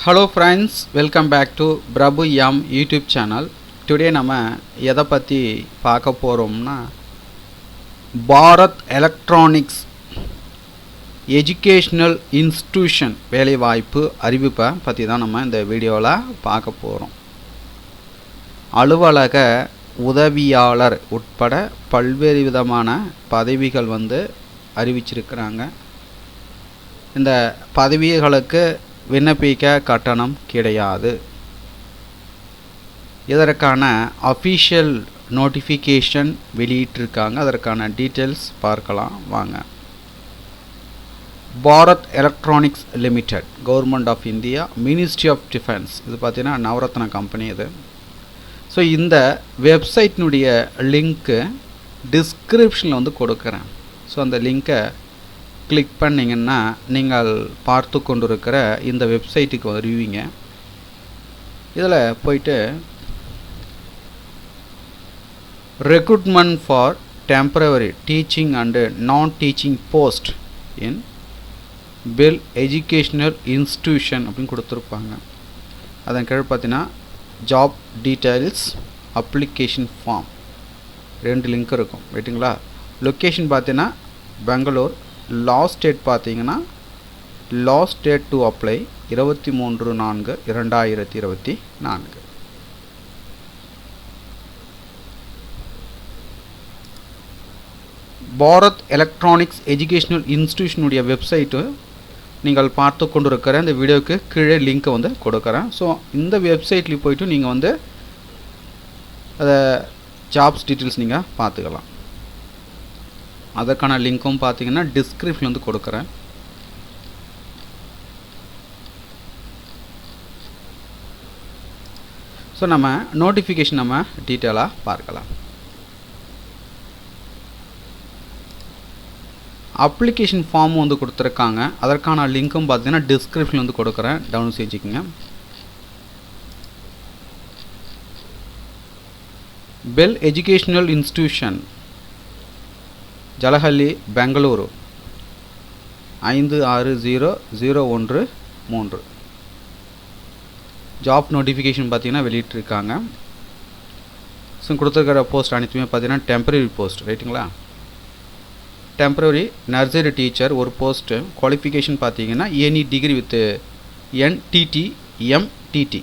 Hello friends, welcome back to Prabhu Yam YouTube channel. Today நம்ம எதை பற்றி பார்க்க போகிறோம்னா பாரத் எலக்ட்ரானிக்ஸ் எஜுகேஷ்னல் இன்ஸ்டிடியூஷன் வேலைவாய்ப்பு அறிவிப்பை பற்றி தான் நம்ம இந்த வீடியோவில் பார்க்க போகிறோம். அலுவலக உதவியாளர் உட்பட பல்வேறு விதமான பதவிகள் அறிவிச்சிருக்கிறாங்க. இந்த பதவிகளுக்கு விண்ணப்பிக்க கட்டணம் கிடையாது. இதற்கான அஃபிஷியல் நோட்டிஃபிகேஷன் வெளியிட்டிருக்காங்க. அதற்கான டீட்டெயில்ஸ் பார்க்கலாம் வாங்க. Bharat electronics limited, government of India, ministry of defence. இது பார்த்தீங்கன்னா நவரத்ன கம்பெனி இது. ஸோ இந்த வெப்சைட்னுடைய லிங்க்கு டிஸ்கிரிப்ஷனில் கொடுக்குறேன். ஸோ அந்த லிங்க்கை கிளிக் பண்ணிங்கன்னா நீங்கள் பார்த்து கொண்டிருக்கிற இந்த வெப்சைட்டுக்கு வருவீங்க. இதில் போயிட்டு recruitment for temporary teaching and non teaching post in BEL educational institution அப்படின்னு கொடுத்துருப்பாங்க. அதன் கீழ் பார்த்தீங்கன்னா job details, application form, 2 link இருக்கும். ரைட்டுங்களா? லொக்கேஷன் பார்த்தீங்கன்னா பெங்களூர். லாஸ்ட் டேட் பார்த்தீங்கன்னா last date to apply 23/4/2024. Bharat electronics educational இன்ஸ்டிடியூஷனுடைய வெப்சைட்டு நீங்கள் பார்த்து கொண்டிருக்கிற இந்த வீடியோவுக்கு கீழே லிங்க்கை கொடுக்குறேன். ஸோ இந்த வெப்சைட்லேயும் போய்ட்டு நீங்கள் அதை ஜாப்ஸ் டீட்டெயில்ஸ் நீங்கள் பார்த்துக்கலாம். அதற்கான லிங்க்கும் பார்த்தீங்கன்னா டிஸ்கிரிப்ஷனில் கொடுக்குறேன். ஸோ நம்ம நோட்டிஃபிகேஷன் நம்ம டீட்டெயிலாக பார்க்கலாம். அப்ளிகேஷன் ஃபார்ம் கொடுத்துருக்காங்க. அதற்கான லிங்க்கும் பார்த்தீங்கன்னா டிஸ்கிரிப்ஷனில் கொடுக்குறேன். டவுன்லோட் செஞ்சுக்கோங்க. Bell educational institution, Jalahalli, Bengaluru 560013. Job notification பார்த்தீங்கன்னா வெளியிட்டிருக்காங்க. ஸோ கொடுத்துருக்கிற போஸ்ட் அனைத்துமே பார்த்தீங்கன்னா டெம்பரரி போஸ்ட். ரைட்டுங்களா? டெம்பரரி நர்சரி டீச்சர் ஒரு போஸ்ட்டு. குவாலிஃபிகேஷன் பார்த்தீங்கன்னா any degree with NTT MTT.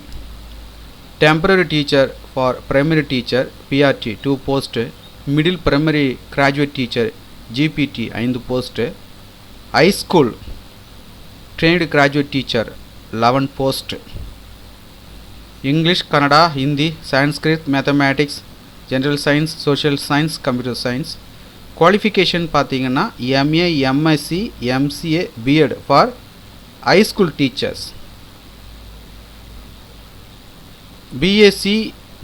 Temporary teacher for primary teacher PRT 2 post. Middle primary graduate teacher GPT 5 post. High school trained graduate teacher 11 post. English, Kannada, Hindi, Sanskrit, mathematics, general science, social science, computer science. Qualification பார்த்தீங்கன்னா MA MSc MCA BEd for high school teachers. BSc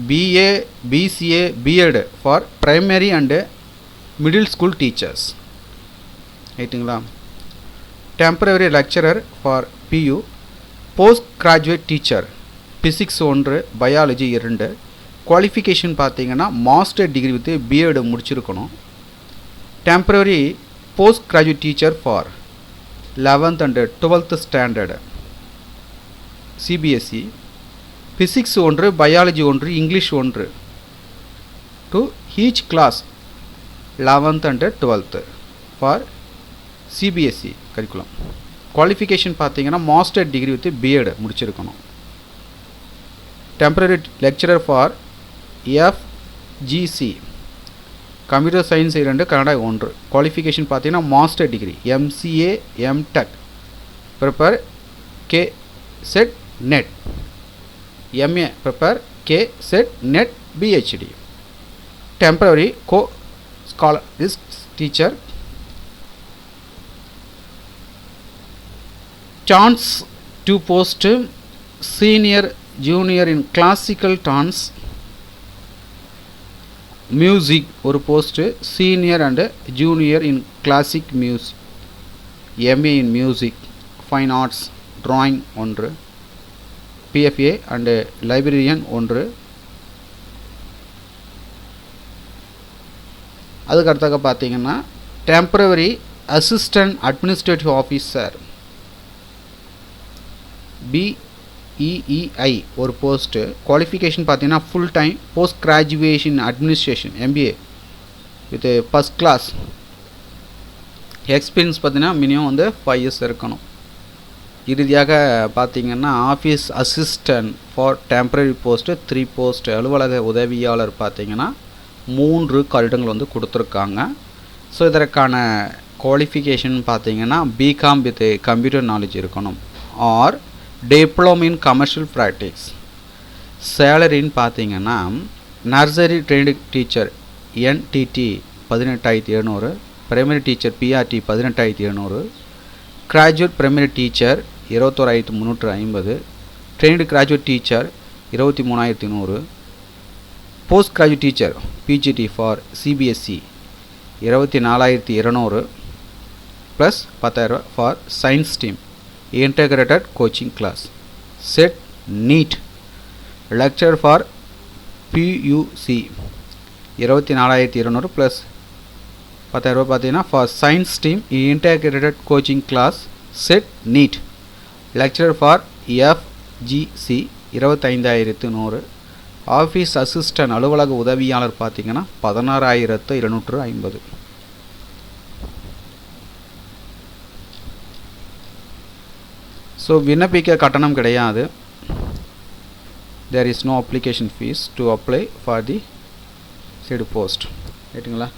BA BCA BEd for primary and middle school teachers. ரைட்டுங்களா? Temporary lecturer for PU. Post graduate teacher physics 1, biology 2. Qualification பார்த்தீங்கன்னா master degree with BEd முடிச்சிருக்கணும். Temporary post graduate teacher for 11th and 12th standard CBSE. Physics 1, biology 1, English 1 to each class 11th and 12th for CBSE curriculum. Qualification பார்த்தீங்கன்னா master degree with BEd முடிச்சிருக்கணும். Temporary lecturer for FGC computer science 2, Kannada 1. Qualification பார்த்தீங்கன்னா master degree MCA MTech prepare KCET NET. MA prepare KCET NET PhD. Temporary scholarist teacher. Chants 2 post, senior junior in classical dance. Music ஒரு post, senior and junior in classic music. MA in music, fine arts, drawing 1. PFA and librarian 1. அதுக்கு அடுத்ததாக பார்த்தீங்கன்னா temporary assistant administrative officer PEEI ஒரு post. Qualification பார்த்தீங்கன்னா full time post graduation administration MBA with first class. Experience பார்த்தீங்கன்னா minimum வந்து 5 years இருக்கணும். இறுதியாக பார்த்தீங்கன்னா office assistant for temporary post 3 post. அலுவலக உதவியாளர் பார்த்தீங்கன்னா 3 கருடங்கள் வந்து கொடுத்துருக்காங்க. ஸோ இதற்கான குவாலிஃபிகேஷன் பார்த்தீங்கன்னா பிகாம் வித் கம்ப்யூட்டர் நாலேஜ் இருக்கணும் or diploma in commercial practice. சேலரின்னு பார்த்தீங்கன்னா nursery trained teacher NTT 18,700, primary teacher PRT 18,700, graduate primary teacher 21,350, trained graduate teacher 23,100, post graduate teacher PGT for CBSE 24,200 plus 10,000 for science stream integrated coaching class. CET NEET lecture for PUC 24,200 plus 10,000 பார்த்தீங்கன்னா for science stream integrated coaching class. CET NEET lecture for FGC 25,100. Office assistant அலுவலக உதவியாளர் பார்த்தீங்கன்னா 16,750. So விண்ணப்பிக்க கட்டணம் கிடையாது. there is no application fees to apply for the said post. ரைட்டுங்களா?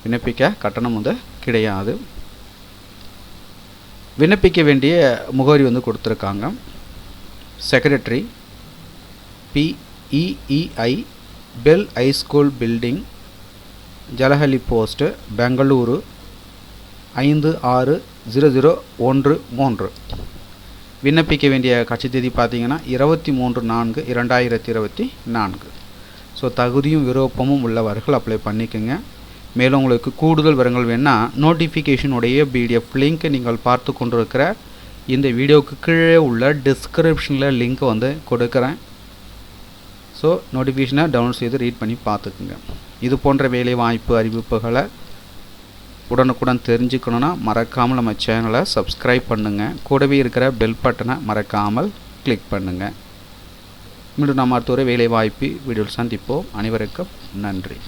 விண்ணப்பிக்க கட்டணம் வந்து கிடையாது. விண்ணப்பிக்க வேண்டிய முகவரி வந்து கொடுத்துருக்காங்க. Secretary PEEI Bell high school building Jalahalli post Bengaluru 560013. விண்ணப்பிக்க வேண்டிய கட்சி தேதி பார்த்தீங்கன்னா 23/4/2024. ஸோ தகுதியும் விருப்பமும் உள்ளவர்கள் அப்ளை பண்ணிக்கோங்க. மேலும் உங்களுக்கு கூடுதல் விவரங்கள் வேணால் நோட்டிஃபிகேஷனுடைய PDF லிங்க் நீங்கள் பார்த்து கொண்டிருக்கிற இந்த வீடியோவுக்கு கீழே உள்ள டிஸ்கிரிப்ஷனில் லிங்க் வந்து கொடுக்குறேன். ஸோ நோட்டிஃபிகேஷனை டவுன்லோட் செய்து ரீட் பண்ணி பார்த்துக்குங்க. இது போன்ற வேலை வாய்ப்பு அறிவிப்புகளை உடனுக்குடன் தெரிஞ்சுக்கணுன்னா மறக்காமல் நம்ம சேனலை சப்ஸ்கிரைப் பண்ணுங்கள். கூடவே இருக்கிற பெல் பட்டனை மறக்காமல் கிளிக் பண்ணுங்கள். மீண்டும் நம்ம அடுத்த ஒரு வேலை வாய்ப்பு வீடியோவில் சந்திப்போம். அனைவருக்கும் நன்றி.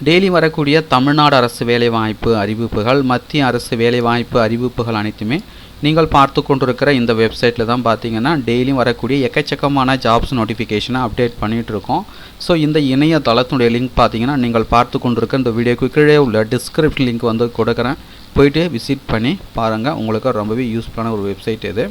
டெய்லி வரக்கூடிய தமிழ்நாடு அரசு வேலைவாய்ப்பு அறிவிப்புகள், மத்திய அரசு வேலைவாய்ப்பு அறிவிப்புகள் அனைத்துமே நீங்கள் பார்த்து கொண்டிருக்கிற இந்த வெப்சைட்டில் தான் பார்த்தீங்கன்னா டெய்லியும் வரக்கூடிய எக்கச்சக்கமான ஜாப்ஸ் நோட்டிஃபிகேஷனை அப்டேட் பண்ணிகிட்ருக்கோம். ஸோ இந்த இணையதளத்தினுடைய லிங்க் பார்த்தீங்கன்னா நீங்கள் பார்த்து கொண்டிருக்க இந்த வீடியோக்கு கீழே உள்ள டிஸ்கிரிப்ஷன் லிங்க் வந்து கொடுக்குறேன். போயிட்டு விசிட் பண்ணி பாருங்கள். உங்களுக்கு ரொம்பவே யூஸ்ஃபுல்லான ஒரு வெப்சைட் இது.